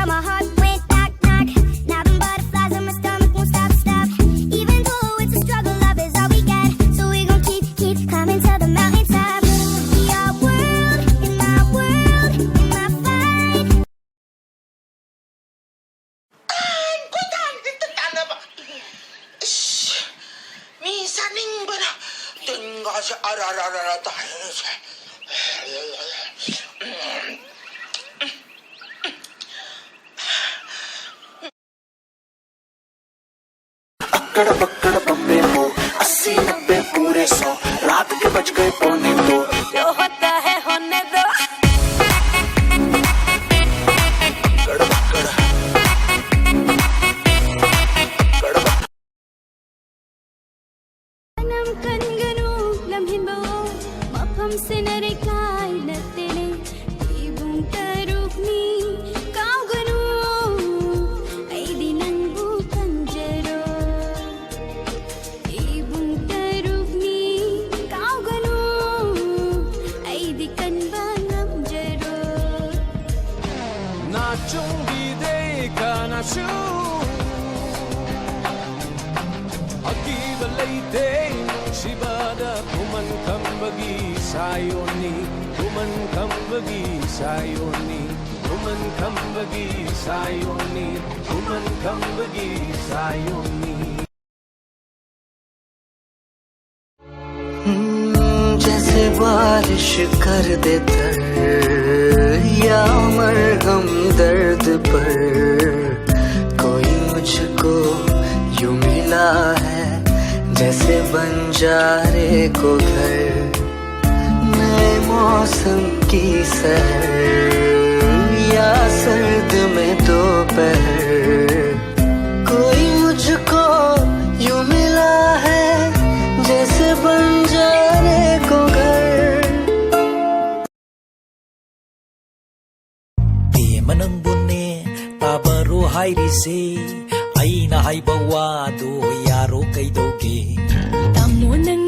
girl, my heart went knock, knock. Now them butterflies in my stomach won't stop, stop. Even though it's a struggle, love is all we got. So we gon' keep climbing to the mountaintop. Your world, in my fight. Minsaning ba na? Tingga sa arararara tayo sa... अक्कड़ बक्कड़ Bombay हो 80-90 पूरे 100 रात के बज गए 1:45 जो होता है होने दो Akiba leite sibada kuman kambagi sayoni kuman kambagi sayoni kuman kambagi sayoni kuman kambagi sayoni जैसे बारिश कर दे तर या मरहम दर्द पर कोई मुझको यूं मिला है जैसे बंजारे को घर नए मौसम की सहर या सर्द में दोपहर कोई मुझको यूं मिला है जैसे बंजारे को घर manangbune tabaro hairisi aina haiba wado yaro kaidoge tamo nang